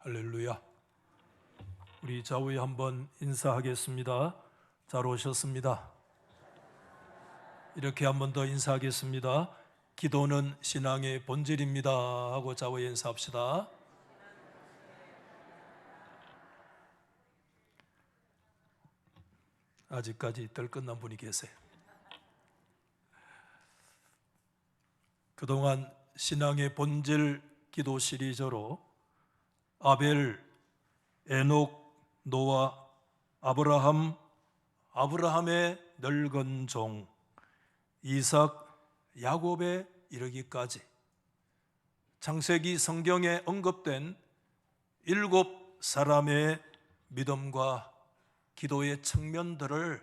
할렐루야. 우리 좌우에 한번 인사하겠습니다. 잘 오셨습니다. 이렇게 한 번 더 인사하겠습니다. 기도는 신앙의 본질입니다 하고 좌우에 인사합시다. 아직까지 덜 끝난 분이 계세요. 그동안 신앙의 본질 기도 시리즈로 아벨, 에녹, 노아, 아브라함의 늙은 종, 이삭, 야곱에 이르기까지 창세기 성경에 언급된 7사람의 믿음과 기도의 측면들을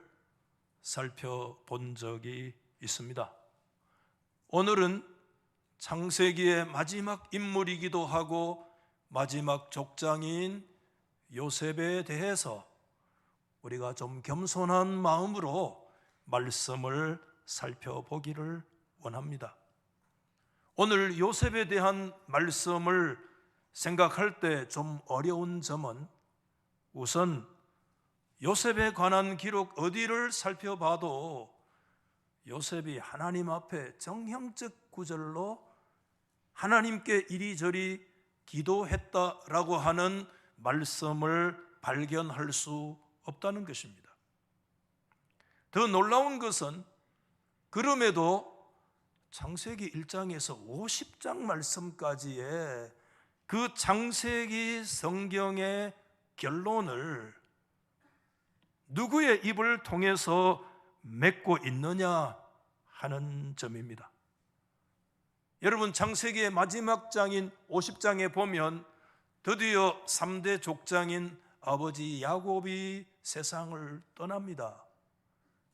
살펴본 적이 있습니다. 오늘은 창세기의 마지막 인물이기도 하고 마지막 족장인 요셉에 대해서 우리가 좀 겸손한 마음으로 말씀을 살펴보기를 원합니다. 오늘 요셉에 대한 말씀을 생각할 때 좀 어려운 점은 우선 요셉에 관한 기록 어디를 살펴봐도 요셉이 하나님 앞에 정형적 구절로 하나님께 이리저리 기도했다라고 하는 말씀을 발견할 수 없다는 것입니다. 더 놀라운 것은 그럼에도 창세기 1장에서 50장 말씀까지의 그 창세기 성경의 결론을 누구의 입을 통해서 맺고 있느냐 하는 점입니다. 여러분, 창세기의 마지막 장인 50장에 보면 드디어 3대 족장인 아버지 야곱이 세상을 떠납니다.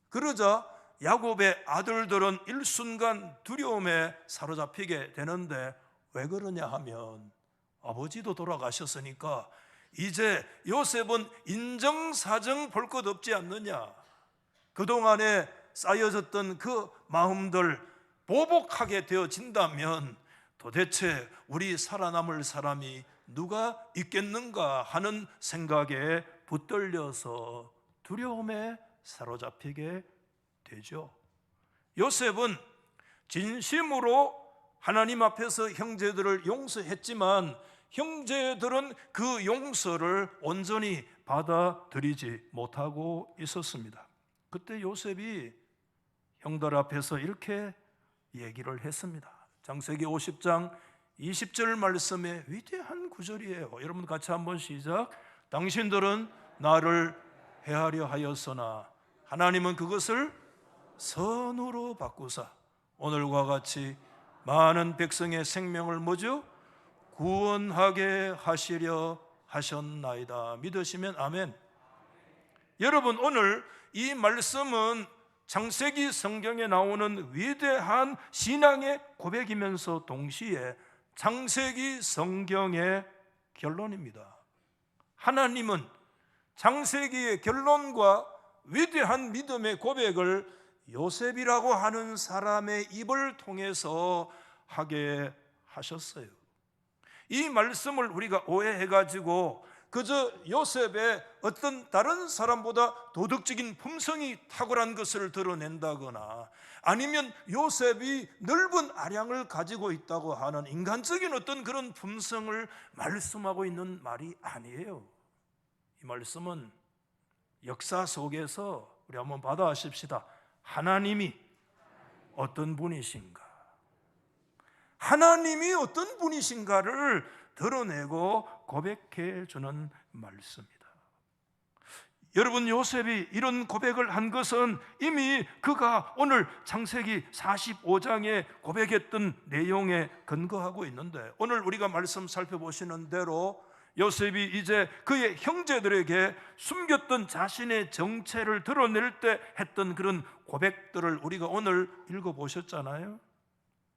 그러자 야곱의 아들들은 일순간 두려움에 사로잡히게 되는데 왜 그러냐 하면 아버지도 돌아가셨으니까 이제 요셉은 인정사정 볼 것 없지 않느냐, 그동안에 쌓여졌던 그 마음들 보복하게 되어진다면 도대체 우리 살아남을 사람이 누가 있겠는가 하는 생각에 붙들려서 두려움에 사로잡히게 되죠. 요셉은 진심으로 하나님 앞에서 형제들을 용서했지만 형제들은 그 용서를 온전히 받아들이지 못하고 있었습니다. 그때 요셉이 형들 앞에서 이렇게 얘기를 했습니다. 창세기 50장 20절 말씀의 위대한 구절이에요. 여러분 같이 한번 시작. 당신들은 나를 해하려 하였으나 하나님은 그것을 선으로 바꾸사 오늘과 같이 많은 백성의 생명을 뭐죠? 구원하게 하시려 하셨나이다. 믿으시면 아멘. 여러분, 오늘 이 말씀은 창세기 성경에 나오는 위대한 신앙의 고백이면서 동시에 창세기 성경의 결론입니다. 하나님은 창세기의 결론과 위대한 믿음의 고백을 요셉이라고 하는 사람의 입을 통해서 하게 하셨어요. 이 말씀을 우리가 오해해가지고 그저 요셉의 어떤 다른 사람보다 도덕적인 품성이 탁월한 것을 드러낸다거나 아니면 요셉이 넓은 아량을 가지고 있다고 하는 인간적인 어떤 그런 품성을 말씀하고 있는 말이 아니에요. 이 말씀은 역사 속에서 우리 한번 받아하십시다. 하나님이 어떤 분이신가, 하나님이 어떤 분이신가를 드러내고 고백해 주는 말씀입니다. 여러분, 요셉이 이런 고백을 한 것은 이미 그가 오늘 창세기 45장에 고백했던 내용에 근거하고 있는데, 오늘 우리가 말씀 살펴보시는 대로 요셉이 이제 그의 형제들에게 숨겼던 자신의 정체를 드러낼 때 했던 그런 고백들을 우리가 오늘 읽어보셨잖아요.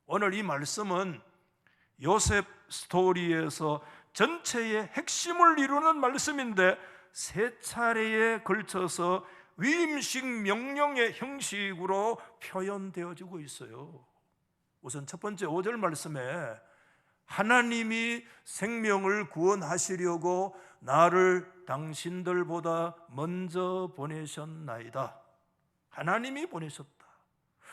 오늘 이 말씀은 요셉 스토리에서 전체의 핵심을 이루는 말씀인데 세 차례에 걸쳐서 위임식 명령의 형식으로 표현되어지고 있어요. 우선 첫 번째 5절 말씀에 하나님이 생명을 구원하시려고 나를 당신들보다 먼저 보내셨나이다. 하나님이 보내셨다.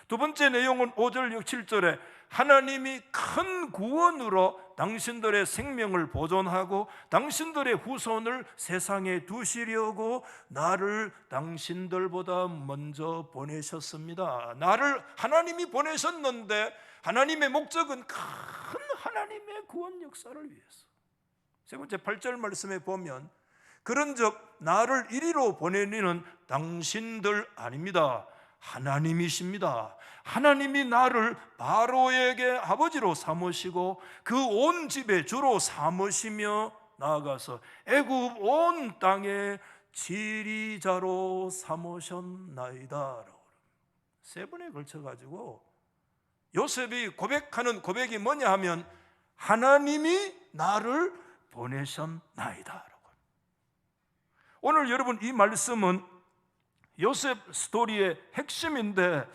두 번째 내용은 5절 7절에 하나님이 큰 구원으로 당신들의 생명을 보존하고 당신들의 후손을 세상에 두시려고 나를 당신들보다 먼저 보내셨습니다. 나를 하나님이 보내셨는데 하나님의 목적은 큰 하나님의 구원 역사를 위해서. 세 번째 8절 말씀에 보면 그런즉 나를 이리로 보내리는 당신들 아닙니다. 하나님이십니다. 하나님이 나를 바로에게 아버지로 삼으시고 그 온 집의 주로 삼으시며 나아가서 애굽 온 땅의 지리자로 삼으셨나이다. 세 번에 걸쳐가지고 요셉이 고백하는 고백이 뭐냐 하면 하나님이 나를 보내셨나이다. 오늘 여러분 이 말씀은 요셉 스토리의 핵심인데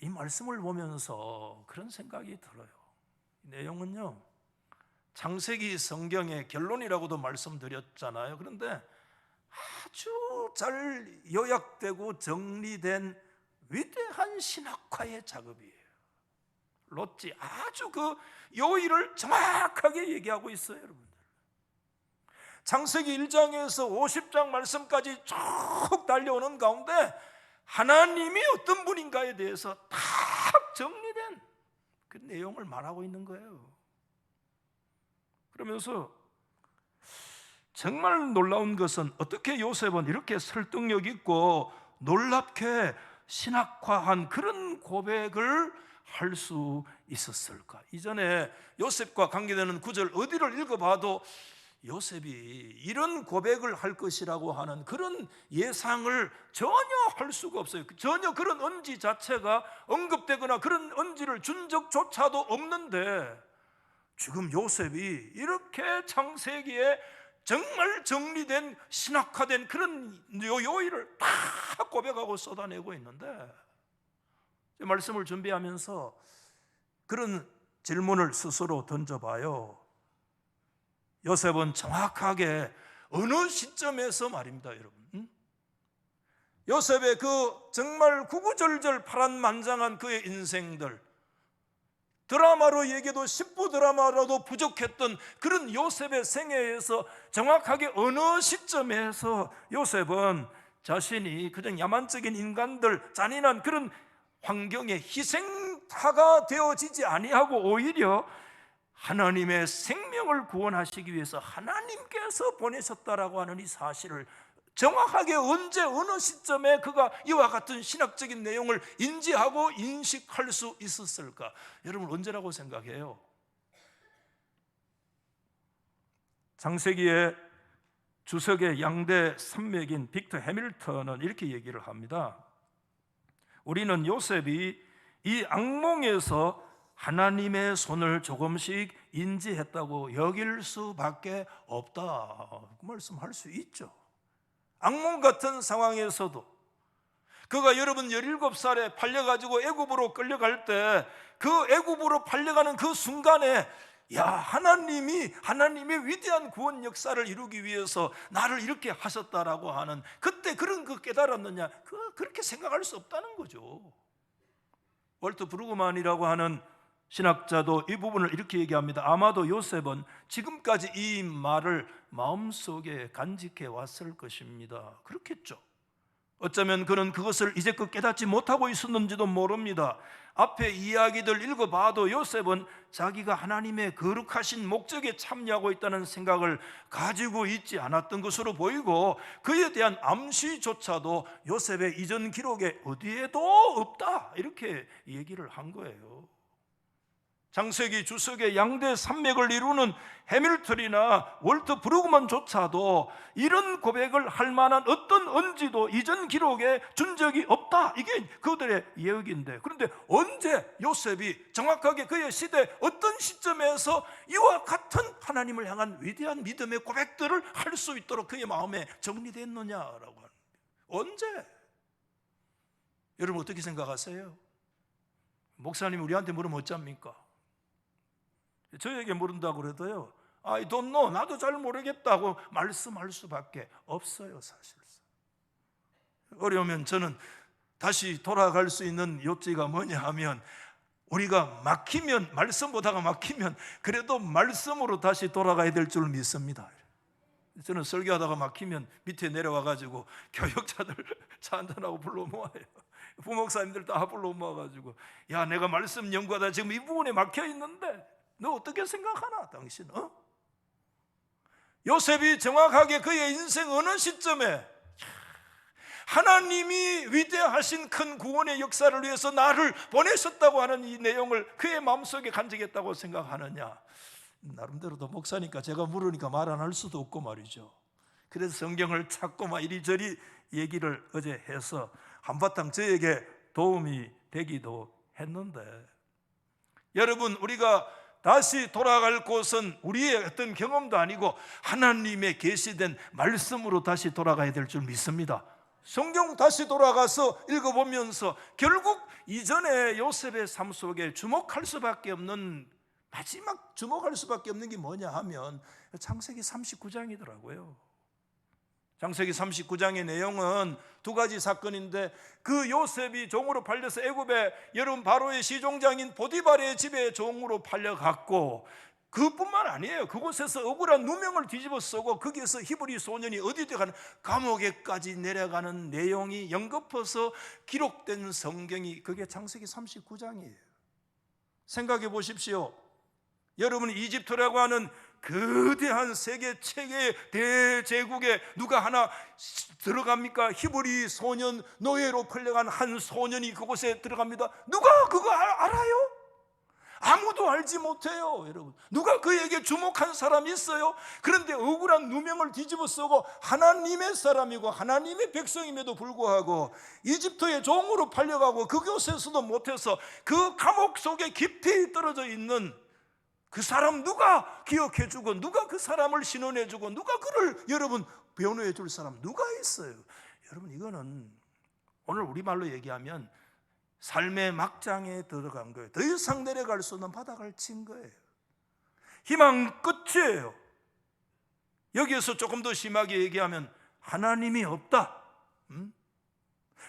이 말씀을 보면서 그런 생각이 들어요. 이 내용은요, 창세기 성경의 결론이라고도 말씀드렸잖아요. 그런데 아주 잘 요약되고 정리된 위대한 신학화의 작업이에요. 롯지 아주 그 요일을 정확하게 얘기하고 있어요, 여러분들. 창세기 1장에서 50장 말씀까지 쭉 달려오는 가운데 하나님이 어떤 분인가에 대해서 딱 정리된 그 내용을 말하고 있는 거예요. 그러면서 정말 놀라운 것은 어떻게 요셉은 이렇게 설득력 있고 놀랍게 신학화한 그런 고백을 할 수 있었을까? 이전에 요셉과 관계되는 구절 어디를 읽어봐도 요셉이 이런 고백을 할 것이라고 하는 그런 예상을 전혀 할 수가 없어요. 전혀 그런 언지 자체가 언급되거나 그런 언지를 준 적조차도 없는데 지금 요셉이 이렇게 창세기에 정말 정리된 신학화된 그런 요일을 다 고백하고 쏟아내고 있는데 말씀을 준비하면서 그런 질문을 스스로 던져봐요. 요셉은 정확하게 어느 시점에서 말입니다, 여러분. 요셉의 그 정말 구구절절 파란만장한 그의 인생들, 드라마로 얘기해도 10부 드라마라도 부족했던 그런 요셉의 생애에서 정확하게 어느 시점에서 요셉은 자신이 그냥 야만적인 인간들, 잔인한 그런 환경에 희생타가 되어지지 아니하고 오히려 하나님의 생명을 구원하시기 위해서 하나님께서 보내셨다라고 하는 이 사실을 정확하게 언제 어느 시점에 그가 이와 같은 신학적인 내용을 인지하고 인식할 수 있었을까? 여러분 언제라고 생각해요? 창세기의 주석의 양대 산맥인 빅터 해밀턴은 이렇게 얘기를 합니다. 우리는 요셉이 이 악몽에서 하나님의 손을 조금씩 인지했다고 여길 수밖에 없다. 그 말씀할 수 있죠. 악몽 같은 상황에서도 그가 여러분 17살에 팔려가지고 애굽으로 끌려갈 때 그 애굽으로 팔려가는 그 순간에 야, 하나님의 위대한 구원 역사를 이루기 위해서 나를 이렇게 하셨다라고 하는 그때 그런 그 깨달았느냐? 그렇게 생각할 수 없다는 거죠. 월트 브루그만이라고 하는 신학자도 이 부분을 이렇게 얘기합니다. 아마도 요셉은 지금까지 이 말을 마음속에 간직해 왔을 것입니다. 그렇겠죠. 어쩌면 그는 그것을 이제껏 깨닫지 못하고 있었는지도 모릅니다. 앞에 이야기들 읽어봐도 요셉은 자기가 하나님의 거룩하신 목적에 참여하고 있다는 생각을 가지고 있지 않았던 것으로 보이고 그에 대한 암시조차도 요셉의 이전 기록에 어디에도 없다 이렇게 얘기를 한 거예요. 창세기 주석의 양대 산맥을 이루는 해밀턴이나 월트 브루그만조차도 이런 고백을 할 만한 어떤 언지도 이전 기록에 준 적이 없다. 이게 그들의 예언인데 그런데 언제 요셉이 정확하게 그의 시대 어떤 시점에서 이와 같은 하나님을 향한 위대한 믿음의 고백들을 할 수 있도록 그의 마음에 정리됐느냐라고 하는 거예요. 언제? 여러분 어떻게 생각하세요? 목사님 우리한테 물으면 어쩝니까? 저에게 물은다고 그래도요, I don't know, 나도 잘 모르겠다고 말씀할 수밖에 없어요. 사실상 어려우면 저는 다시 돌아갈 수 있는 요지가 뭐냐 하면, 우리가 막히면, 말씀 보다가 막히면 그래도 말씀으로 다시 돌아가야 될 줄 믿습니다. 저는 설교하다가 막히면 밑에 내려와 가지고 교역자들 차 한잔하고 불러 모아요. 부목사님들 다 불러 모아가지고, 야, 내가 말씀 연구하다 지금 이 부분에 막혀 있는데 너 어떻게 생각하나 당신? 요셉이 정확하게 그의 인생 어느 시점에 하나님이 위대하신 큰 구원의 역사를 위해서 나를 보내셨다고 하는 이 내용을 그의 마음속에 간직했다고 생각하느냐? 나름대로도 목사니까 제가 물으니까 말 안 할 수도 없고 말이죠. 그래서 성경을 찾고 막 이리저리 얘기를 어제 해서 한바탕 저에게 도움이 되기도 했는데, 여러분, 우리가 다시 돌아갈 곳은 우리의 어떤 경험도 아니고 하나님의 계시된 말씀으로 다시 돌아가야 될 줄 믿습니다. 성경 다시 돌아가서 읽어보면서 결국 이전에 요셉의 삶 속에 주목할 수밖에 없는, 마지막 주목할 수밖에 없는 게 뭐냐 하면 창세기 39장이더라고요. 창세기 39장의 내용은 두 가지 사건인데, 그 요셉이 종으로 팔려서 애굽의 여러분 바로의 시종장인 보디발의 집에 종으로 팔려갔고, 그뿐만 아니에요. 그곳에서 억울한 누명을 뒤집어 쓰고 거기에서 히브리 소년이 어디에 가는 감옥에까지 내려가는 내용이 연거푸서 기록된 성경이, 그게 창세기 39장이에요 생각해 보십시오. 여러분, 이집트라고 하는 거대한 세계 최고의 대제국에 누가 하나 들어갑니까? 히브리 소년, 노예로 팔려간 한 소년이 그곳에 들어갑니다. 누가 그거 알아요? 아무도 알지 못해요. 여러분, 누가 그에게 주목한 사람이 있어요? 그런데 억울한 누명을 뒤집어 쓰고 하나님의 사람이고 하나님의 백성임에도 불구하고 이집트의 종으로 팔려가고 그곳에서도 못해서 그 감옥 속에 깊이 떨어져 있는 그 사람 누가 기억해주고, 누가 그 사람을 신원해주고, 누가 그를 여러분 변호해줄 사람 누가 있어요? 여러분, 이거는 오늘 우리말로 얘기하면 삶의 막장에 들어간 거예요. 더 이상 내려갈 수 없는 바닥을 친 거예요. 희망 끝이에요. 여기에서 조금 더 심하게 얘기하면 하나님이 없다.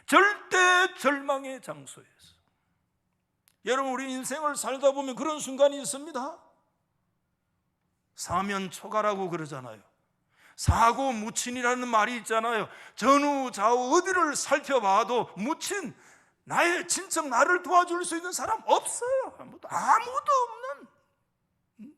절대 절망의 장소에서. 여러분, 우리 인생을 살다 보면 그런 순간이 있습니다. 사면초가라고 그러잖아요. 사고무친이라는 말이 있잖아요. 전후 좌우 어디를 살펴봐도 무친, 나의 친척, 나를 도와줄 수 있는 사람 없어요. 아무도 없는.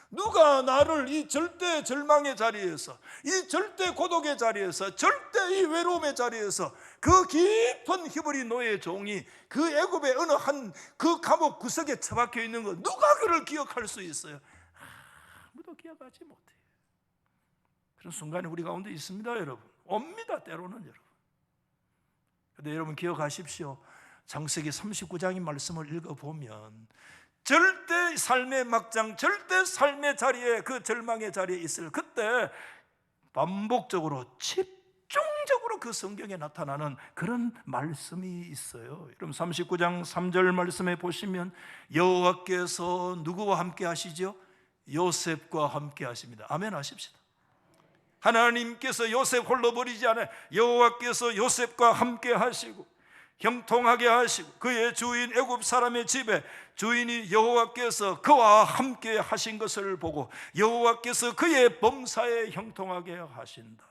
누가 나를 이 절대 절망의 자리에서, 이 절대 고독의 자리에서, 절대 이 외로움의 자리에서, 그 깊은 히브리 노예 종이 그 애굽의 어느 한 그 감옥 구석에 처박혀 있는 거, 누가 그를 기억할 수 있어요? 아무도 기억하지 못해요. 그런 순간이 우리 가운데 있습니다. 여러분, 옵니다. 때로는. 여러분, 그런데 여러분 기억하십시오. 창세기 39장의 말씀을 읽어보면 절대 삶의 막장, 절대 삶의 자리에, 그 절망의 자리에 있을 그때 반복적으로 집중적으로 그 성경에 나타나는 그런 말씀이 있어요. 여러분, 39장 3절 말씀에 보시면 여호와께서 누구와 함께 하시죠? 요셉과 함께 하십니다. 아멘 하십시다. 하나님께서 요셉 홀로 버리지 않아요. 여호와께서 요셉과 함께 하시고 형통하게 하시고 그의 주인 애굽 사람의 집에 주인이 여호와께서 그와 함께 하신 것을 보고 여호와께서 그의 범사에 형통하게 하신다.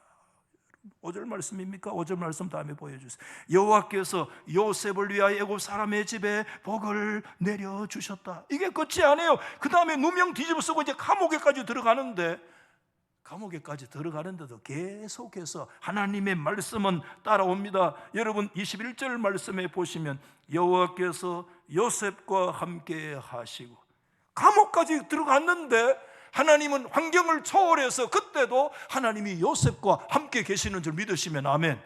5절 말씀입니까? 5절 말씀 다음에 보여주세요. 여호와께서 요셉을 위하여 애굽 사람의 집에 복을 내려주셨다. 이게 끝이 아니에요. 그 다음에 누명 뒤집어 쓰고 이제 감옥에까지 들어가는데, 감옥에까지 들어가는데도 계속해서 하나님의 말씀은 따라옵니다. 여러분, 21절 말씀에 보시면 여호와께서 요셉과 함께 하시고, 감옥까지 들어갔는데 하나님은 환경을 초월해서 그때도 하나님이 요셉과 함께 계시는 줄 믿으시면 아멘.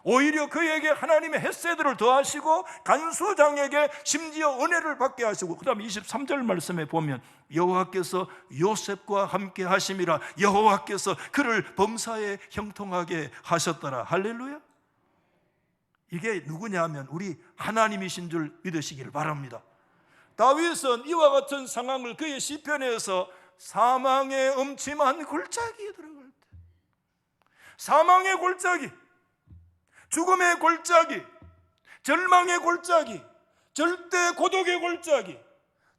오히려 그에게 하나님의 헷세들을 더하시고 간수장에게 심지어 은혜를 받게 하시고, 그 다음 23절 말씀에 보면 여호와께서 요셉과 함께 하심이라 여호와께서 그를 범사에 형통하게 하셨더라. 할렐루야. 이게 누구냐 하면 우리 하나님이신 줄 믿으시기를 바랍니다. 다윗은 이와 같은 상황을 그의 시편에서 사망의 음침한 골짜기에 들어갈 때, 사망의 골짜기, 죽음의 골짜기, 절망의 골짜기, 절대 고독의 골짜기,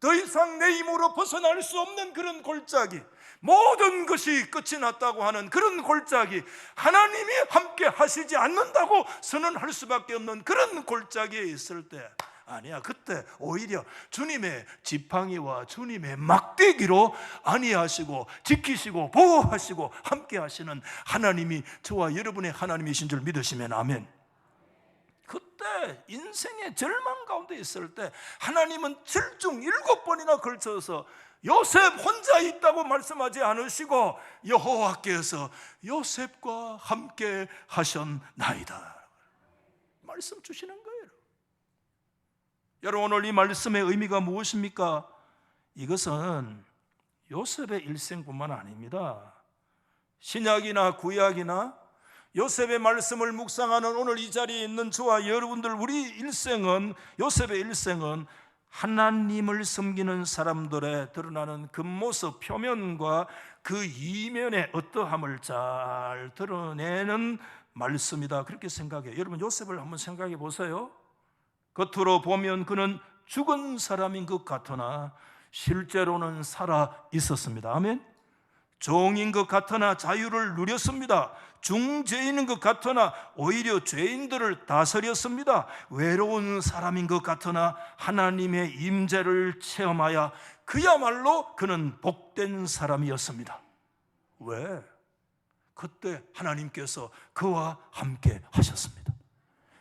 더 이상 내 힘으로 벗어날 수 없는 그런 골짜기, 모든 것이 끝이 났다고 하는 그런 골짜기, 하나님이 함께 하시지 않는다고 선언할 수밖에 없는 그런 골짜기에 있을 때, 아니야, 그때 오히려 주님의 지팡이와 주님의 막대기로 안위하시고 지키시고 보호하시고 함께 하시는 하나님이 저와 여러분의 하나님이신 줄 믿으시면 아멘. 그때 인생의 절망 가운데 있을 때 하나님은 7중 7번이나 걸쳐서 요셉 혼자 있다고 말씀하지 않으시고 여호와께서 요셉과 함께 하셨나이다 말씀 주시는 거예요. 여러분, 오늘 이 말씀의 의미가 무엇입니까? 이것은 요셉의 일생뿐만 아닙니다. 신약이나 구약이나 요셉의 말씀을 묵상하는 오늘 이 자리에 있는 저와 여러분들, 우리 일생은, 요셉의 일생은 하나님을 섬기는 사람들의 드러나는 겉모습, 표면과 그 이면의 어떠함을 잘 드러내는 말씀이다, 그렇게 생각해요. 여러분, 요셉을 한번 생각해 보세요. 겉으로 보면 그는 죽은 사람인 것 같으나 실제로는 살아 있었습니다. 아멘. 종인 것 같으나 자유를 누렸습니다. 중죄인인 것 같으나 오히려 죄인들을 다스렸습니다. 외로운 사람인 것 같으나 하나님의 임재를 체험하여 그야말로 그는 복된 사람이었습니다. 왜? 그때 하나님께서 그와 함께 하셨습니다.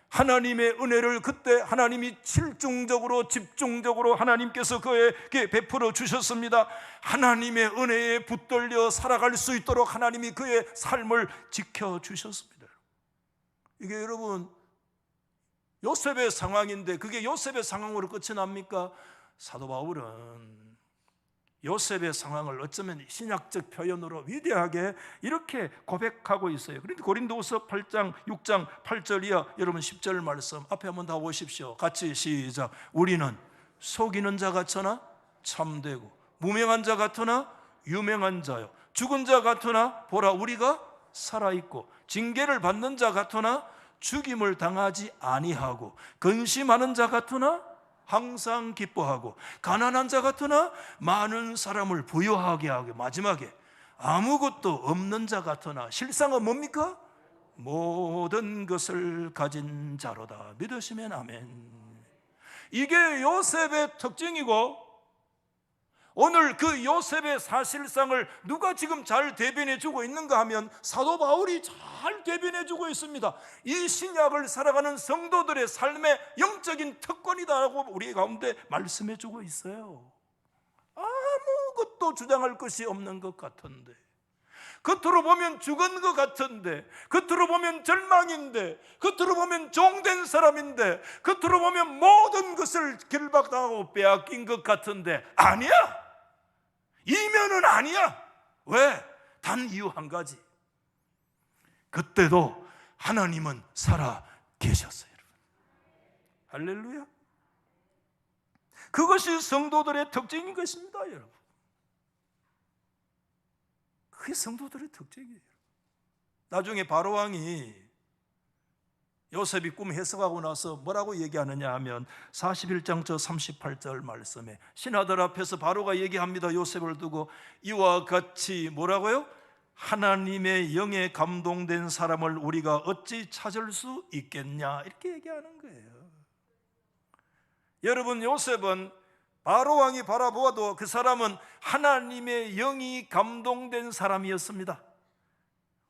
하나님의 은혜를 그때 하나님이 집중적으로 하나님께서 그에게 베풀어 주셨습니다. 하나님의 은혜에 붙들려 살아갈 수 있도록 하나님이 그의 삶을 지켜주셨습니다. 이게 여러분 요셉의 상황인데 그게 요셉의 상황으로 끝이 납니까? 사도 바울은 요셉의 상황을 어쩌면 신약적 표현으로 위대하게 이렇게 고백하고 있어요. 그런데 고린도후서 8장 6장 8절 이하 여러분 10절 말씀 앞에 한번 다 보십시오. 같이 시작. 우리는 속이는 자 같으나 참되고 무명한 자 같으나 유명한 자요, 죽은 자 같으나 보라 우리가 살아있고 징계를 받는 자 같으나 죽임을 당하지 아니하고 근심하는 자 같으나 항상 기뻐하고 가난한 자 같으나 많은 사람을 부유하게 하고 마지막에 아무것도 없는 자 같으나 실상은 뭡니까? 모든 것을 가진 자로다. 믿으시면 아멘. 이게 요셉의 특징이고 오늘 그 요셉의 사실상을 누가 지금 잘 대변해 주고 있는가 하면 사도 바울이 잘 대변해 주고 있습니다. 이 신약을 살아가는 성도들의 삶의 영적인 특권이다라고 우리 가운데 말씀해 주고 있어요. 아무것도 주장할 것이 없는 것 같은데, 겉으로 보면 죽은 것 같은데, 겉으로 보면 절망인데, 겉으로 보면 종된 사람인데, 겉으로 보면 모든 것을 결박당하고 빼앗긴 것 같은데 아니야. 이면은 아니야. 왜? 단 이유 한 가지. 그때도 하나님은 살아 계셨어요. 할렐루야. 그것이 성도들의 특징인 것입니다, 여러분. 그게 성도들의 특징이에요. 나중에 바로왕이 요셉이 꿈 해석하고 나서 뭐라고 얘기하느냐 하면 41장 저 38절 말씀에 신하들 앞에서 바로가 얘기합니다. 요셉을 두고 이와 같이 뭐라고요? 하나님의 영에 감동된 사람을 우리가 어찌 찾을 수 있겠냐, 이렇게 얘기하는 거예요. 여러분, 요셉은 바로왕이 바라보아도 그 사람은 하나님의 영이 감동된 사람이었습니다.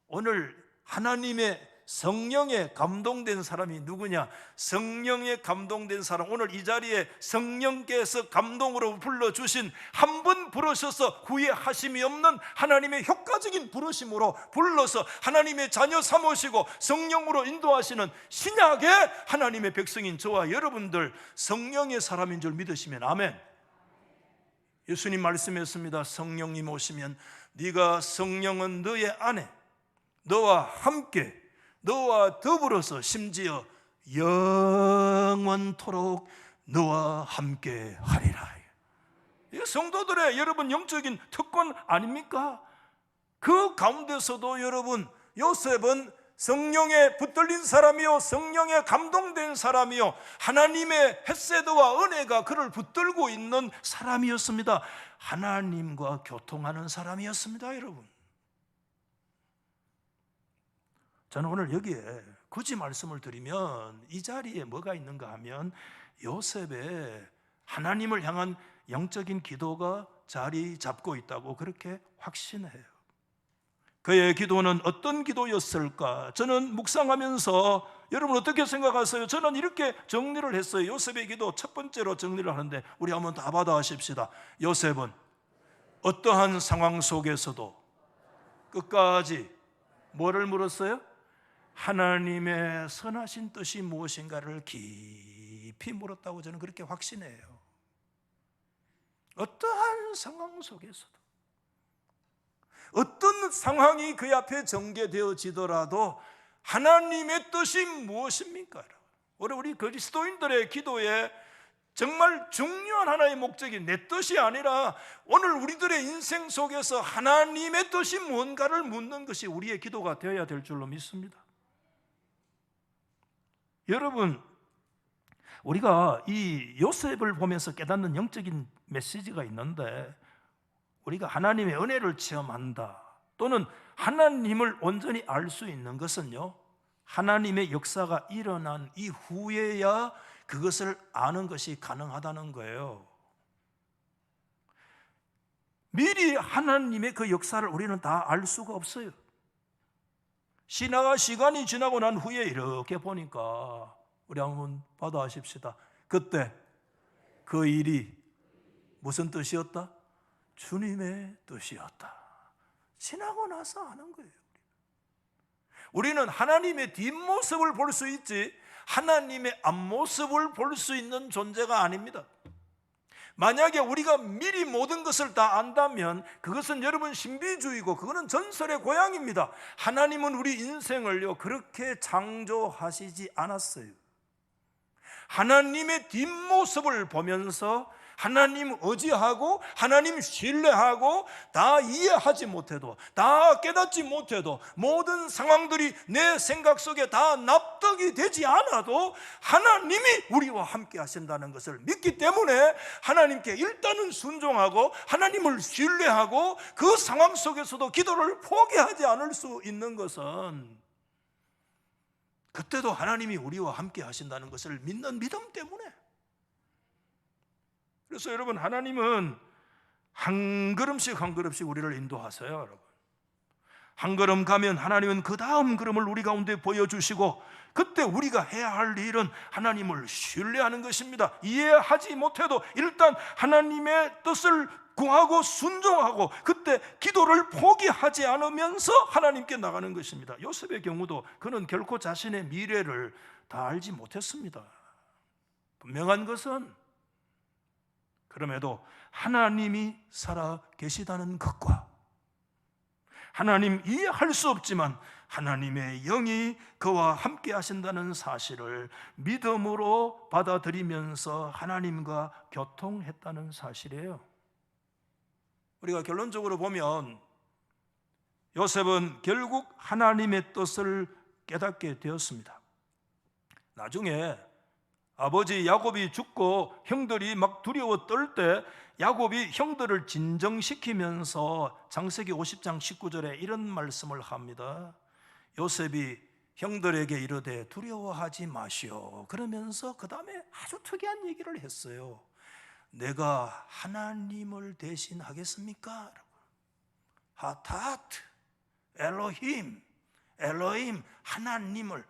오늘 하나님의 성령에 감동된 사람이 누구냐? 성령에 감동된 사람, 오늘 이 자리에 성령께서 감동으로 불러주신, 한 번 부르셔서 후회하심이 없는 하나님의 효과적인 부르심으로 불러서 하나님의 자녀 삼으시고 성령으로 인도하시는 신약의 하나님의 백성인 저와 여러분들 성령의 사람인 줄 믿으시면 아멘. 예수님 말씀했습니다. 성령님 오시면 네가 성령은 너의 안에 너와 함께 너와 더불어서 심지어 영원토록 너와 함께 하리라. 이게 성도들의 여러분 영적인 특권 아닙니까? 그 가운데서도 여러분 요셉은 성령에 붙들린 사람이요, 성령에 감동된 사람이요, 하나님의 헤세드와 은혜가 그를 붙들고 있는 사람이었습니다. 하나님과 교통하는 사람이었습니다. 여러분, 저는 오늘 여기에 굳이 말씀을 드리면 이 자리에 뭐가 있는가 하면 요셉의 하나님을 향한 영적인 기도가 자리 잡고 있다고 그렇게 확신해요. 그의 기도는 어떤 기도였을까? 저는 묵상하면서 여러분 어떻게 생각하세요? 저는 이렇게 정리를 했어요. 요셉의 기도 첫 번째로 정리를 하는데 우리 한번 다 받아하십시다. 요셉은 어떠한 상황 속에서도 끝까지 뭐를 물었어요? 하나님의 선하신 뜻이 무엇인가를 깊이 물었다고 저는 그렇게 확신해요. 어떠한 상황 속에서도, 어떤 상황이 그 앞에 전개되어지더라도 하나님의 뜻이 무엇입니까? 우리 그리스도인들의 기도에 정말 중요한 하나의 목적이 내 뜻이 아니라 오늘 우리들의 인생 속에서 하나님의 뜻이 뭔가를 묻는 것이 우리의 기도가 되어야 될 줄로 믿습니다. 여러분, 우리가 이 요셉을 보면서 깨닫는 영적인 메시지가 있는데, 우리가 하나님의 은혜를 체험한다 또는 하나님을 온전히 알 수 있는 것은요, 하나님의 역사가 일어난 이후에야 그것을 아는 것이 가능하다는 거예요. 미리 하나님의 그 역사를 우리는 다 알 수가 없어요. 시간이 지나고 난 후에 이렇게 보니까 우리 한번 받아하십시다. 그때 그 일이 무슨 뜻이었다? 주님의 뜻이었다. 지나고 나서 아는 거예요. 우리는 하나님의 뒷모습을 볼 수 있지 하나님의 앞모습을 볼 수 있는 존재가 아닙니다. 만약에 우리가 미리 모든 것을 다 안다면 그것은 여러분 신비주의고 그거는 전설의 고향입니다. 하나님은 우리 인생을요 그렇게 창조하시지 않았어요. 하나님의 뒷모습을 보면서 하나님 의지하고 하나님 신뢰하고 다 이해하지 못해도, 다 깨닫지 못해도, 모든 상황들이 내 생각 속에 다 납득이 되지 않아도 하나님이 우리와 함께 하신다는 것을 믿기 때문에 하나님께 일단은 순종하고 하나님을 신뢰하고 그 상황 속에서도 기도를 포기하지 않을 수 있는 것은 그때도 하나님이 우리와 함께 하신다는 것을 믿는 믿음 때문에. 그래서 여러분, 하나님은 한 걸음씩 한 걸음씩 우리를 인도하세요. 여러분, 한 걸음 가면 하나님은 그 다음 걸음을 우리 가운데 보여주시고, 그때 우리가 해야 할 일은 하나님을 신뢰하는 것입니다. 이해하지 못해도 일단 하나님의 뜻을 구하고 순종하고 그때 기도를 포기하지 않으면서 하나님께 나가는 것입니다. 요셉의 경우도 그는 결코 자신의 미래를 다 알지 못했습니다. 분명한 것은 그럼에도 하나님이 살아 계시다는 것과 하나님 이해할 수 없지만 하나님의 영이 그와 함께 하신다는 사실을 믿음으로 받아들이면서 하나님과 교통했다는 사실이에요. 우리가 결론적으로 보면 요셉은 결국 하나님의 뜻을 깨닫게 되었습니다. 나중에 아버지 야곱이 죽고 형들이 막 두려워 떨 때 야곱이 형들을 진정시키면서 창세기 50장 19절에 이런 말씀을 합니다. 요셉이 형들에게 이르되 두려워하지 마시오. 그러면서 그 다음에 아주 특이한 얘기를 했어요. 내가 하나님을 대신하겠습니까? 하타트 엘로힘, 엘로힘 하나님을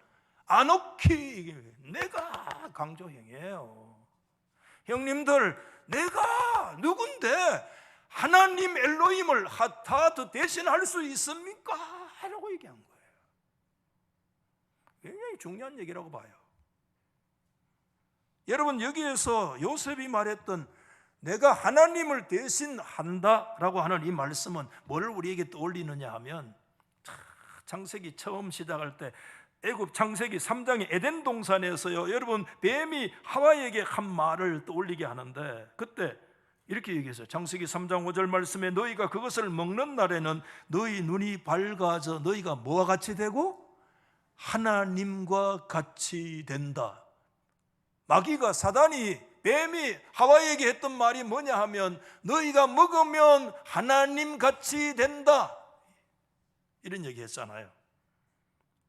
아노키, 내가 강조형이에요. 형님들, 내가 누군데 하나님 엘로힘을 하타트 대신할 수 있습니까? 라고 얘기한 거예요. 굉장히 중요한 얘기라고 봐요. 여러분, 여기에서 요셉이 말했던 내가 하나님을 대신한다라고 하는 이 말씀은 뭘 우리에게 떠올리느냐 하면, 창세기 처음 시작할 때 애굽 창세기 3장의 에덴 동산에서요, 여러분 뱀이 하와에게 한 말을 떠올리게 하는데, 그때 이렇게 얘기했어요. 창세기 3장 5절 말씀에 너희가 그것을 먹는 날에는 너희 눈이 밝아져 너희가 뭐와 같이 되고 하나님과 같이 된다. 마귀가 사단이 뱀이 하와에게 했던 말이 뭐냐 하면 너희가 먹으면 하나님 같이 된다 이런 얘기 했잖아요.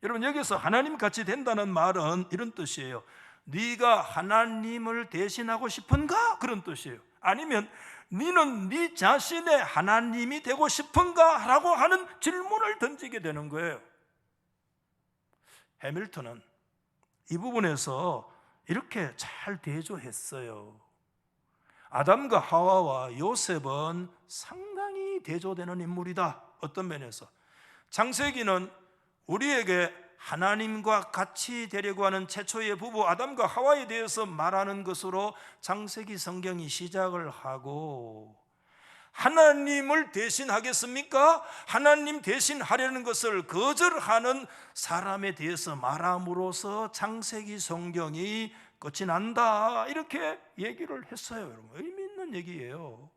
여러분 여기서 하나님 같이 된다는 말은 이런 뜻이에요. 네가 하나님을 대신하고 싶은가? 그런 뜻이에요. 아니면 너는 네 자신의 하나님이 되고 싶은가? 라고 하는 질문을 던지게 되는 거예요. 해밀턴은 이 부분에서 이렇게 잘 대조했어요. 아담과 하와와 요셉은 상당히 대조되는 인물이다. 어떤 면에서 창세기는 우리에게 하나님과 같이 되려고 하는 최초의 부부 아담과 하와에 대해서 말하는 것으로 창세기 성경이 시작을 하고, 하나님을 대신하겠습니까? 하나님 대신하려는 것을 거절하는 사람에 대해서 말함으로써 창세기 성경이 끝이 난다 이렇게 얘기를 했어요. 여러분 의미 있는 얘기예요.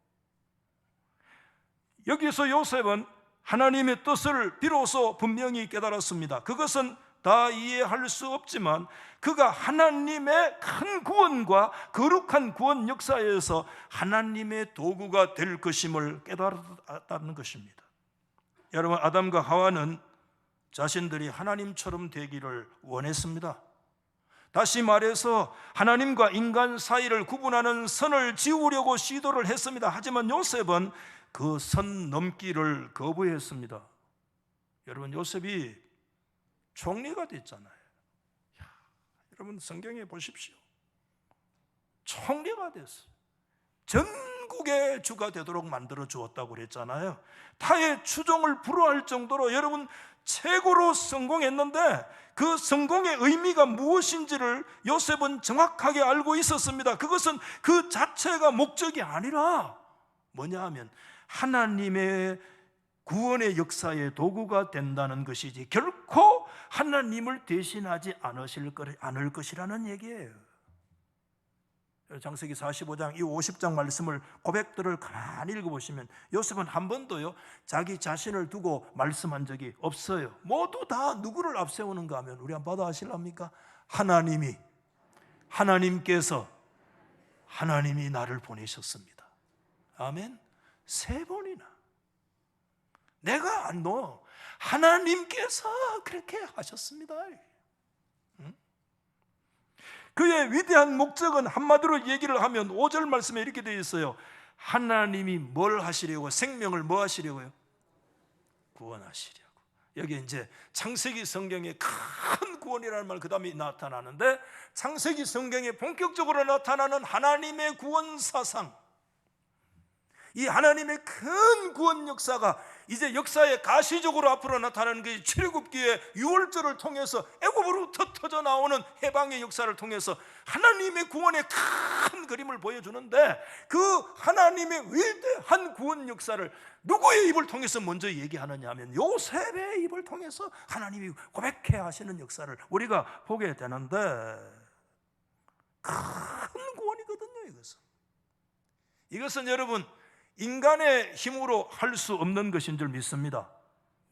여기서 요셉은 하나님의 뜻을 비로소 분명히 깨달았습니다. 그것은 다 이해할 수 없지만 그가 하나님의 큰 구원과 거룩한 구원 역사에서 하나님의 도구가 될 것임을 깨달았다는 것입니다. 여러분 아담과 하와는 자신들이 하나님처럼 되기를 원했습니다. 다시 말해서 하나님과 인간 사이를 구분하는 선을 지우려고 시도를 했습니다. 하지만 요셉은 그 선 넘기를 거부했습니다. 여러분 요셉이 총리가 됐잖아요. 여러분 성경에 보십시오. 총리가 됐어요. 전국의 주가 되도록 만들어 주었다고 그랬잖아요. 타의 추종을 불허할 정도로 여러분 최고로 성공했는데 그 성공의 의미가 무엇인지를 요셉은 정확하게 알고 있었습니다. 그것은 그 자체가 목적이 아니라 뭐냐 하면 하나님의 구원의 역사의 도구가 된다는 것이지 결코 하나님을 대신하지 않을 것이라는 얘기예요. 창세기 45장 이 50장 말씀을 고백들을 가만히 읽어보시면 요셉은 한 번도요 자기 자신을 두고 말씀한 적이 없어요. 모두 다 누구를 앞세우는가 하면 우리 한번 받아 하실랍니까? 하나님께서 하나님이 나를 보내셨습니다. 아멘. 3번이나 내가 너 하나님께서 그렇게 하셨습니다. 그의 위대한 목적은 한마디로 얘기를 하면 5절 말씀에 이렇게 되어 있어요. 하나님이 뭘 하시려고? 생명을 뭐 하시려고요? 구원하시려고. 여기 이제 창세기 성경에 큰 구원이라는 말 그 다음에 나타나는데 창세기 성경에 본격적으로 나타나는 하나님의 구원 사상, 이 하나님의 큰 구원 역사가 이제 역사에 가시적으로 앞으로 나타나는 게 출애굽기의 유월절을 통해서 애굽으로부터 터져 나오는 해방의 역사를 통해서 하나님의 구원의 큰 그림을 보여주는데 그 하나님의 위대한 구원 역사를 누구의 입을 통해서 먼저 얘기하느냐 하면 요셉의 입을 통해서 하나님이 고백해 하시는 역사를 우리가 보게 되는데 큰 구원이거든요. 이것은 여러분 인간의 힘으로 할 수 없는 것인 줄 믿습니다.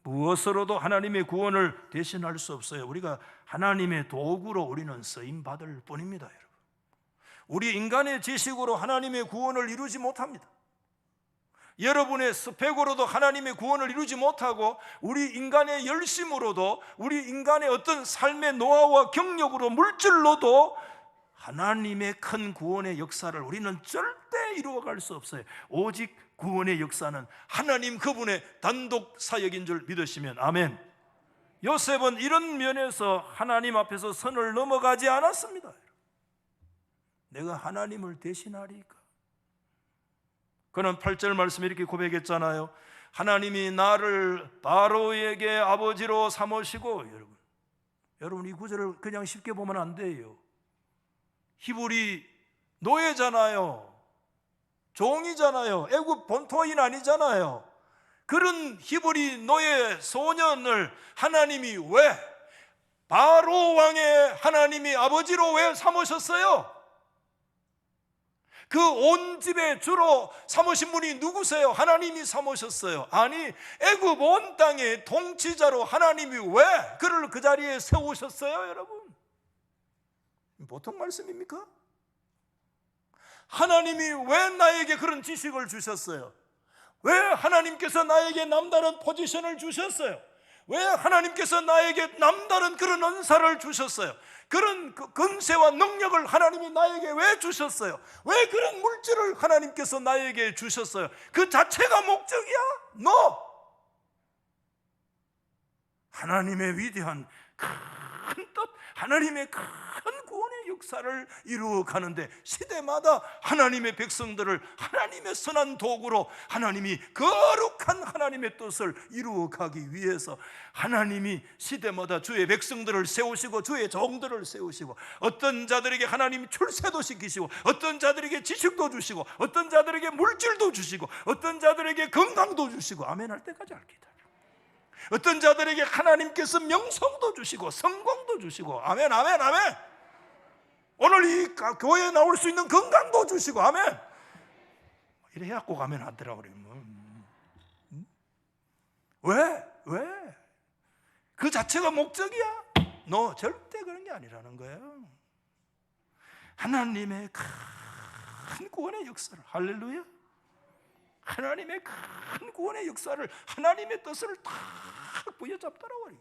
무엇으로도 하나님의 구원을 대신할 수 없어요. 우리가 하나님의 도구로 우리는 쓰임 받을 뿐입니다. 여러분, 우리 인간의 지식으로 하나님의 구원을 이루지 못합니다. 여러분의 스펙으로도 하나님의 구원을 이루지 못하고 우리 인간의 열심으로도 우리 인간의 어떤 삶의 노하우와 경력으로 물질로도 하나님의 큰 구원의 역사를 우리는 절대 이루어갈 수 없어요. 오직 구원의 역사는 하나님 그분의 단독 사역인 줄 믿으시면 아멘. 요셉은 이런 면에서 하나님 앞에서 선을 넘어가지 않았습니다. 내가 하나님을 대신하리까? 그는 8절 말씀에 이렇게 고백했잖아요. 하나님이 나를 바로에게 아버지로 삼으시고, 여러분 이 구절을 그냥 쉽게 보면 안 돼요. 히브리 노예잖아요. 종이잖아요. 애굽 본토인 아니잖아요. 그런 히브리 노예 소년을 하나님이 왜 바로 왕의 하나님이 아버지로 왜 삼으셨어요? 그 온 집에 주로 삼으신 분이 누구세요? 하나님이 삼으셨어요. 아니, 애굽 온 땅의 통치자로 하나님이 왜 그를 그 자리에 세우셨어요, 여러분? 보통 말씀입니까? 하나님이 왜 나에게 그런 지식을 주셨어요? 왜 하나님께서 나에게 남다른 포지션을 주셨어요? 왜 하나님께서 나에게 남다른 그런 은사를 주셨어요? 그런 권세와 능력을 하나님이 나에게 왜 주셨어요? 왜 그런 물질을 하나님께서 나에게 주셨어요? 그 자체가 목적이야? No! 하나님의 위대한 큰 뜻, 하나님의 큰 구원의 역사를 이루어가는데 시대마다 하나님의 백성들을 하나님의 선한 도구로 하나님이 거룩한 하나님의 뜻을 이루어가기 위해서 하나님이 시대마다 주의 백성들을 세우시고 주의 종들을 세우시고, 어떤 자들에게 하나님이 출세도 시키시고, 어떤 자들에게 지식도 주시고, 어떤 자들에게 물질도 주시고, 어떤 자들에게 건강도 주시고, 아멘 할 때까지 알기다. 어떤 자들에게 하나님께서 명성도 주시고 성공도 주시고, 아멘 아멘 아멘. 오늘 이 교회에 나올 수 있는 건강도 주시고, 아멘. 이래야 꼭 아멘 하더라고. 왜? 그 자체가 목적이야? 너 절대 그런 게 아니라는 거예요. 하나님의 큰 구원의 역사를, 할렐루야, 하나님의 큰 구원의 역사를, 하나님의 뜻을 다 부여잡더라고요.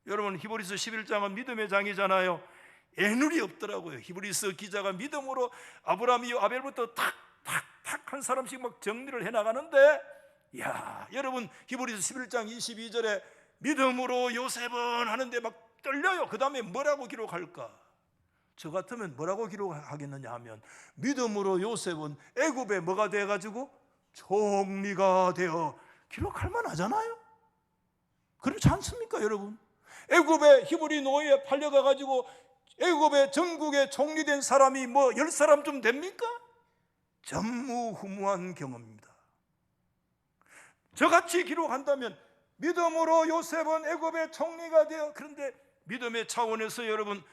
여러분, 히브리서 11장은 믿음의 장이잖아요. 애누리 없더라고요. 히브리서 기자가 믿음으로 아브라함이 아벨부터 탁탁탁 한 사람씩 막 정리를 해나가는데, 야, 여러분, 히브리서 11장 22절에 믿음으로 요셉은 하는데 막 떨려요. 그 다음에 뭐라고 기록할까? 저 같으면 뭐라고 기록하겠느냐 하면, 믿음으로 요셉은 애굽에 뭐가 돼가지고 총리가 되어, 기록할 만하잖아요. 그렇지 않습니까, 여러분? 애굽에 히브리 노예에 팔려가가지고 애굽의 전국에 총리된 사람이 뭐 10사람쯤 됩니까? 전무후무한 경험입니다. 저같이 기록한다면 믿음으로 요셉은 애굽의 총리가 되어, 그런데 믿음의 차원에서 여러분,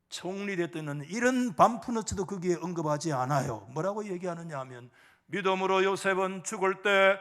총리됐다는 이런 반푸너츠도 거기에 언급하지 않아요. 뭐라고 얘기하느냐 하면, 믿음으로 요셉은 죽을 때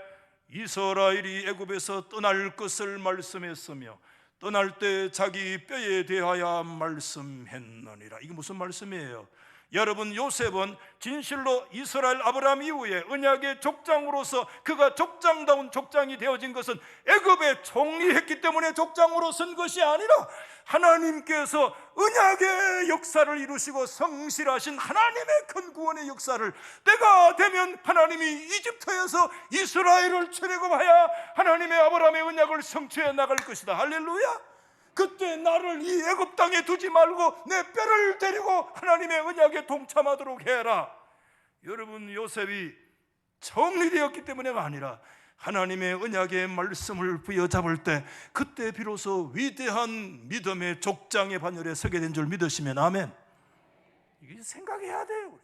이스라엘이 애굽에서 떠날 것을 말씀했으며 떠날 때 자기 뼈에 대하여 말씀했느니라. 이게 무슨 말씀이에요? 여러분, 요셉은 진실로 이스라엘 아브라함 이후에 언약의 족장으로서 그가 족장다운 족장이 되어진 것은 애굽에 총리했기 때문에 족장으로 선 것이 아니라 하나님께서 언약의 역사를 이루시고 성실하신 하나님의 큰 구원의 역사를, 때가 되면 하나님이 이집트에서 이스라엘을 출애굽하여 하나님의 아브라함의 언약을 성취해 나갈 것이다. 할렐루야. 그때 나를 이 애굽 땅에 두지 말고 내 뼈를 데리고 하나님의 언약에 동참하도록 해라. 여러분, 요셉이 정리되었기 때문에가 아니라 하나님의 언약의 말씀을 부여잡을 때, 그때 비로소 위대한 믿음의 족장의 반열에 서게 된 줄 믿으시면 아멘. 이게 생각해야 돼요.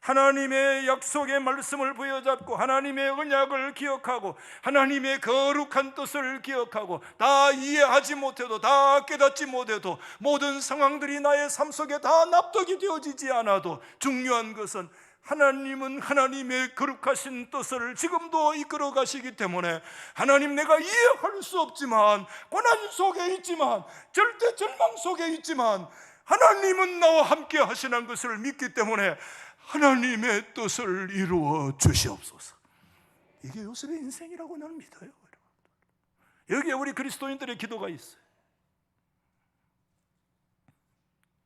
하나님의 약속의 말씀을 부여잡고 하나님의 언약을 기억하고 하나님의 거룩한 뜻을 기억하고, 다 이해하지 못해도, 다 깨닫지 못해도, 모든 상황들이 나의 삶 속에 다 납득이 되어지지 않아도 중요한 것은 하나님은 하나님의 거룩하신 뜻을 지금도 이끌어 가시기 때문에, 하나님, 내가 이해할 수 없지만, 고난 속에 있지만, 절대 절망 속에 있지만 하나님은 나와 함께 하시는 것을 믿기 때문에 하나님의 뜻을 이루어 주시옵소서. 이게 요셉의 인생이라고 나는 믿어요. 여기에 우리 그리스도인들의 기도가 있어요.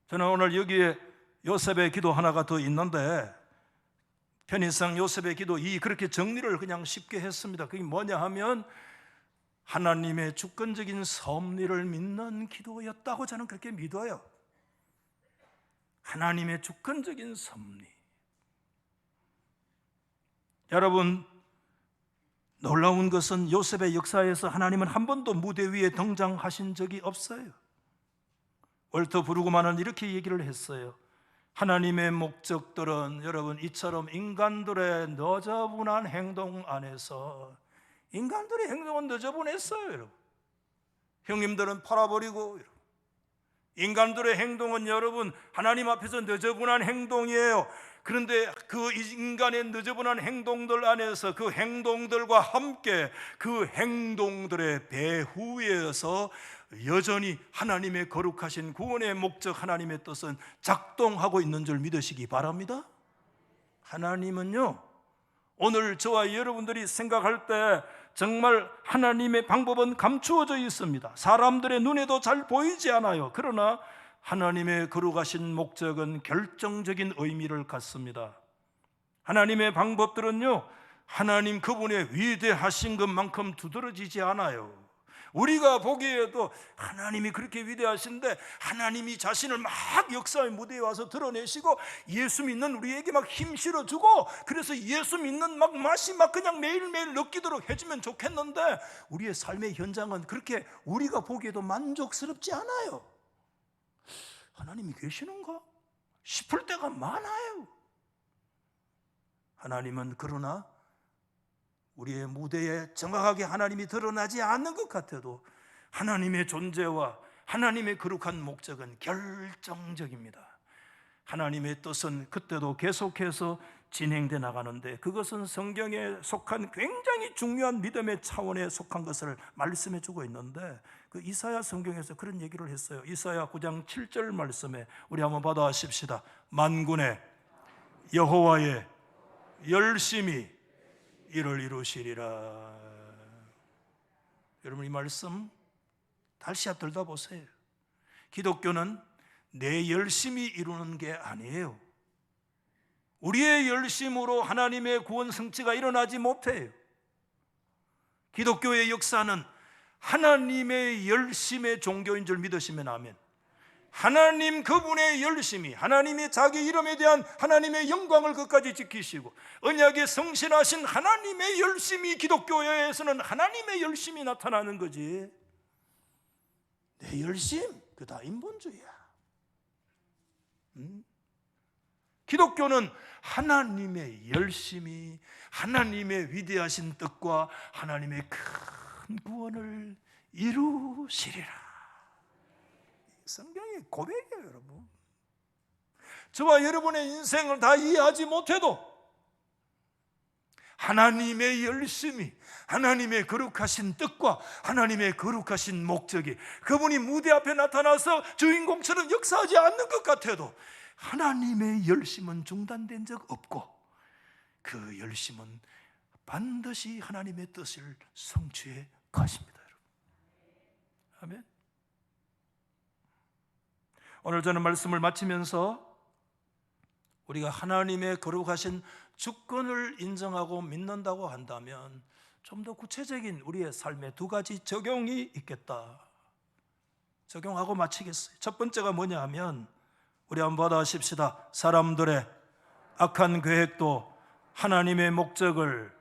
저는 오늘 여기에 요셉의 기도 하나가 더 있는데, 편의상 요셉의 기도 그렇게 정리를 그냥 쉽게 했습니다. 그게 뭐냐 하면 하나님의 주권적인 섭리를 믿는 기도였다고 저는 그렇게 믿어요. 하나님의 주권적인 섭리. 여러분, 놀라운 것은 요셉의 역사에서 하나님은 한 번도 무대 위에 등장하신 적이 없어요. 월터 브루그만은 이렇게 얘기를 했어요. 하나님의 목적들은 여러분, 이처럼 인간들의 너저분한 행동 안에서, 인간들의 행동은 너저분했어요. 여러분, 형님들은 팔아버리고, 인간들의 행동은 여러분 하나님 앞에서 너저분한 행동이에요. 그런데 그 인간의 너저분한 행동들 안에서 그 행동들과 함께 그 행동들의 배후에서 여전히 하나님의 거룩하신 구원의 목적, 하나님의 뜻은 작동하고 있는 줄 믿으시기 바랍니다. 하나님은요, 오늘 저와 여러분들이 생각할 때 정말 하나님의 방법은 감추어져 있습니다. 사람들의 눈에도 잘 보이지 않아요. 그러나 하나님의 거룩하신 목적은 결정적인 의미를 갖습니다. 하나님의 방법들은요, 하나님 그분의 위대하신 것만큼 두드러지지 않아요. 우리가 보기에도 하나님이 그렇게 위대하신데 하나님이 자신을 막 역사의 무대에 와서 드러내시고 예수 믿는 우리에게 막 힘 실어주고, 그래서 예수 믿는 막 맛이 막 그냥 매일매일 느끼도록 해주면 좋겠는데 우리의 삶의 현장은 그렇게 우리가 보기에도 만족스럽지 않아요. 하나님이 계시는가 싶을 때가 많아요. 하나님은 그러나 우리의 무대에 정확하게 하나님이 드러나지 않는 것 같아도 하나님의 존재와 하나님의 거룩한 목적은 결정적입니다. 하나님의 뜻은 그때도 계속해서 진행돼 나가는데 그것은 성경에 속한 굉장히 중요한 믿음의 차원에 속한 것을 말씀해 주고 있는데, 그 이사야 성경에서 그런 얘기를 했어요. 이사야 9장 7절 말씀에 우리 한번 받아십시다. 만군의 여호와의 열심히 이를 이루시리라. 여러분, 이 말씀 다시 한번 들어보세요. 기독교는 내 열심히 이루는 게 아니에요. 우리의 열심으로 하나님의 구원 성취가 일어나지 못해요. 기독교의 역사는 하나님의 열심의 종교인 줄 믿으시면 아멘. 하나님 그분의 열심이, 하나님의 자기 이름에 대한 하나님의 영광을 끝까지 지키시고 언약에 성실하신 하나님의 열심이 기독교에서는 하나님의 열심이 나타나는 거지, 내 열심 그거 다 인본주의야. 기독교는 하나님의 열심이 하나님의 위대하신 뜻과 하나님의 큰 구원을 이루시리라. 성경의 고백이에요, 여러분. 저와 여러분의 인생을 다 이해하지 못해도 하나님의 열심이, 하나님의 거룩하신 뜻과 하나님의 거룩하신 목적이 그분이 무대 앞에 나타나서 주인공처럼 역사하지 않는 것 같아도 하나님의 열심은 중단된 적 없고 그 열심은 반드시 하나님의 뜻을 성취해 가십니다, 여러분. 아멘. 오늘 저는 말씀을 마치면서 우리가 하나님의 거룩하신 주권을 인정하고 믿는다고 한다면 좀 더 구체적인 우리의 삶에 두 가지 적용이 있겠다. 적용하고 마치겠어요. 첫 번째가 뭐냐 하면 우리 한번 받아십시다. 사람들의 악한 계획도 하나님의 목적을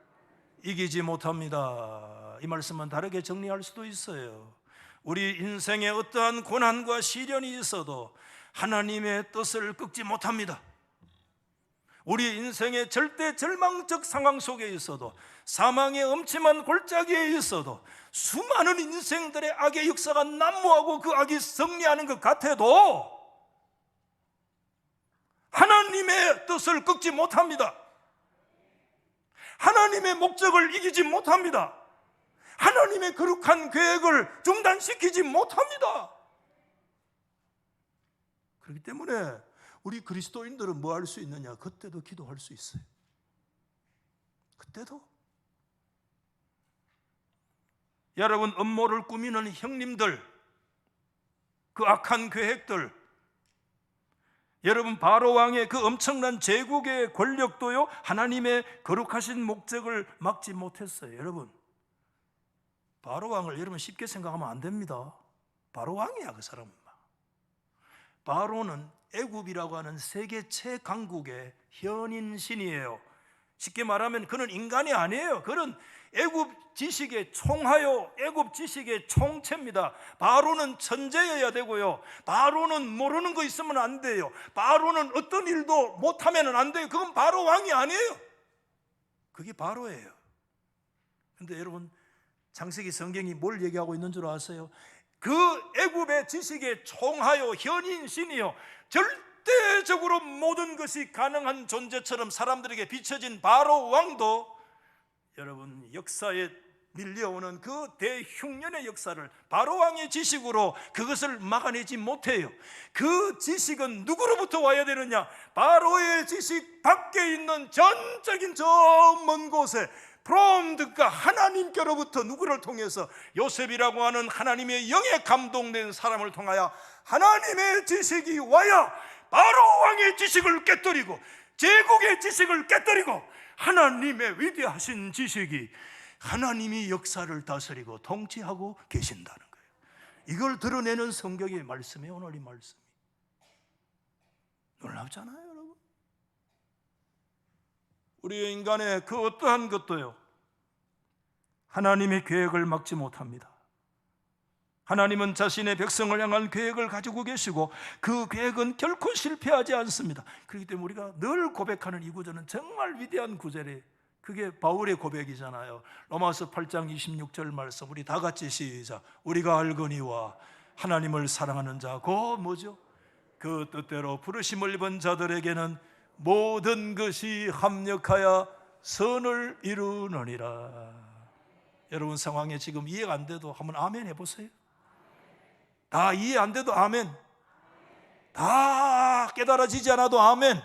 이기지 못합니다. 이 말씀은 다르게 정리할 수도 있어요. 우리 인생에 어떠한 고난과 시련이 있어도 하나님의 뜻을 꺾지 못합니다. 우리 인생의 절대 절망적 상황 속에 있어도, 사망의 엄침한 골짜기에 있어도, 수많은 인생들의 악의 역사가 난무하고 그 악이 승리하는 것 같아도 하나님의 뜻을 꺾지 못합니다. 하나님의 목적을 이기지 못합니다. 하나님의 거룩한 계획을 중단시키지 못합니다. 그렇기 때문에 우리 그리스도인들은 뭐 할 수 있느냐? 그때도 기도할 수 있어요. 그때도. 여러분, 음모를 꾸미는 형님들, 그 악한 계획들, 여러분 바로 왕의 그 엄청난 제국의 권력도요 하나님의 거룩하신 목적을 막지 못했어요. 여러분, 바로 왕을 여러분 쉽게 생각하면 안 됩니다. 바로 왕이야, 그 사람은. 바로는 애굽이라고 하는 세계 최강국의 현인 신이에요. 쉽게 말하면 그는 인간이 아니에요. 그는 애굽 지식의 총하요, 애굽 지식의 총체입니다. 바로는 천재여야 되고요, 바로는 모르는 거 있으면 안 돼요. 바로는 어떤 일도 못하면 안 돼요. 그건 바로 왕이 아니에요. 그게 바로예요. 그런데 여러분, 창세기 성경이 뭘 얘기하고 있는 줄 아세요? 그 애굽의 지식에 총하여 현인신이요 절대적으로 모든 것이 가능한 존재처럼 사람들에게 비춰진 바로 왕도 여러분 역사에 밀려오는 그 대흉년의 역사를 바로 왕의 지식으로 그것을 막아내지 못해요. 그 지식은 누구로부터 와야 되느냐? 바로의 지식 밖에 있는 전적인 저 먼 곳에 프롬드가 하나님께로부터 누구를 통해서 요셉이라고 하는 하나님의 영에 감동된 사람을 통하여 하나님의 지식이 와야 바로 왕의 지식을 깨뜨리고 제국의 지식을 깨뜨리고 하나님의 위대하신 지식이 하나님이 역사를 다스리고 통치하고 계신다는 거예요. 이걸 드러내는 성경의 말씀이에요. 오늘 이 말씀이 놀랍잖아요, 여러분. 우리 인간의 그 어떠한 것도요 하나님의 계획을 막지 못합니다. 하나님은 자신의 백성을 향한 계획을 가지고 계시고 그 계획은 결코 실패하지 않습니다. 그렇기 때문에 우리가 늘 고백하는 이 구절은 정말 위대한 구절이에요. 그게 바울의 고백이잖아요. 로마서 8장 26절 말씀 우리 다 같이 시작. 우리가 알거니와 하나님을 사랑하는 자 곧 뭐죠? 그 뜻대로 부르심을 입은 자들에게는 모든 것이 합력하여 선을 이루느니라. 여러분 상황에 지금 이해가 안 돼도 한번 아멘 해보세요. 다 이해 안 돼도 아멘. 다 깨달아지지 않아도 아멘.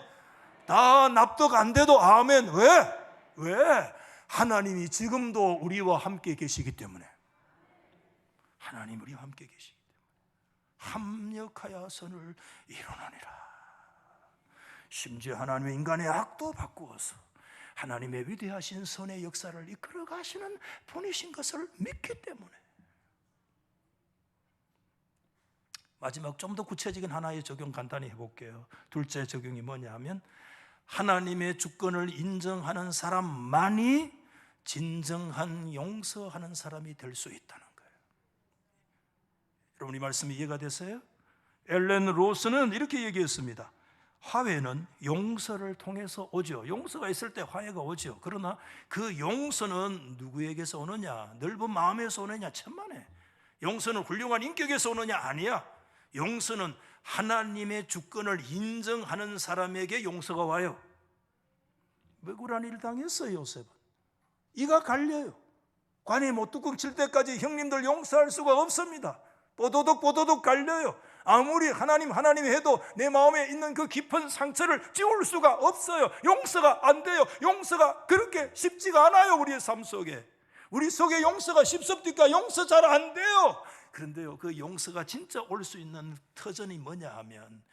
다 납득 안 돼도 아멘. 왜? 하나님이 지금도 우리와 함께 계시기 때문에. 하나님 우리와 함께 계시기 때문에 합력하여 선을 이루느니라. 심지어 하나님의 인간의 악도 바꾸어서 하나님의 위대하신 선의 역사를 이끌어 가시는 분이신 것을 믿기 때문에. 마지막 좀 더 구체적인 하나의 적용 간단히 해볼게요. 둘째 적용이 뭐냐면 하나님의 주권을 인정하는 사람만이 진정한 용서하는 사람이 될 수 있다는 거예요. 여러분 이 말씀이 이해가 되세요? 엘렌 로스는 이렇게 얘기했습니다. 화해는 용서를 통해서 오죠. 용서가 있을 때 화해가 오죠. 그러나 그 용서는 누구에게서 오느냐? 넓은 마음에서 오느냐? 천만에. 용서는 훌륭한 인격에서 오느냐? 아니야. 용서는 하나님의 주권을 인정하는 사람에게 용서가 와요. 억울한 일 당했어요. 요셉은 이가 갈려요. 관이 못뚜껑 칠 때까지 형님들 용서할 수가 없습니다. 뽀도독 갈려요. 아무리 하나님 해도 내 마음에 있는 그 깊은 상처를 지울 수가 없어요. 용서가 안 돼요. 용서가 그렇게 쉽지가 않아요. 우리의 삶 속에. 우리 속에 용서가 쉽습니까? 용서 잘 안 돼요. 그런데요 그 용서가 진짜 올 수 있는 터전이 뭐냐 하면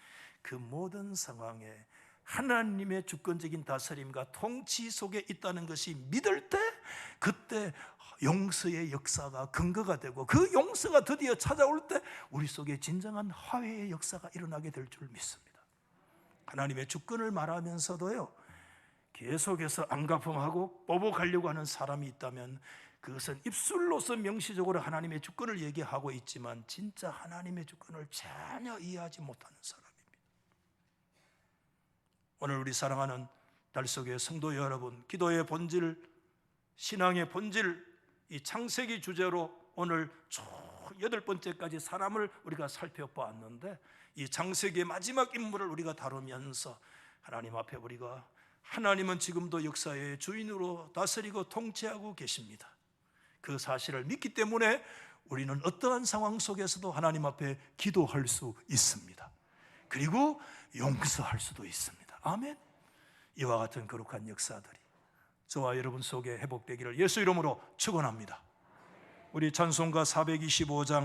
그 모든 상황에 하나님의 주권적인 다스림과 통치 속에 있다는 것이 믿을 때 그때 용서의 역사가 근거가 되고 그 용서가 드디어 찾아올 때 우리 속에 진정한 화해의 역사가 일어나게 될 줄 믿습니다. 하나님의 주권을 말하면서도요 계속해서 안가풍하고 뽀복하려고 하는 사람이 있다면 그것은 입술로서 명시적으로 하나님의 주권을 얘기하고 있지만 진짜 하나님의 주권을 전혀 이해하지 못하는 사람입니다. 오늘 우리 사랑하는 달속의 성도 여러분, 기도의 본질, 신앙의 본질, 이 창세기 주제로 오늘 총 8번째까지 사람을 우리가 살펴보았는데 이 창세기의 마지막 인물을 우리가 다루면서 하나님 앞에 우리가 하나님은 지금도 역사의 주인으로 다스리고 통치하고 계십니다. 그 사실을 믿기 때문에 우리는 어떠한 상황 속에서도 하나님 앞에 기도할 수 있습니다. 그리고 용서할 수도 있습니다. 아멘. 이와 같은 거룩한 역사들이 저와 여러분 속에 회복되기를 예수 이름으로 축원합니다. 우리 찬송가 425장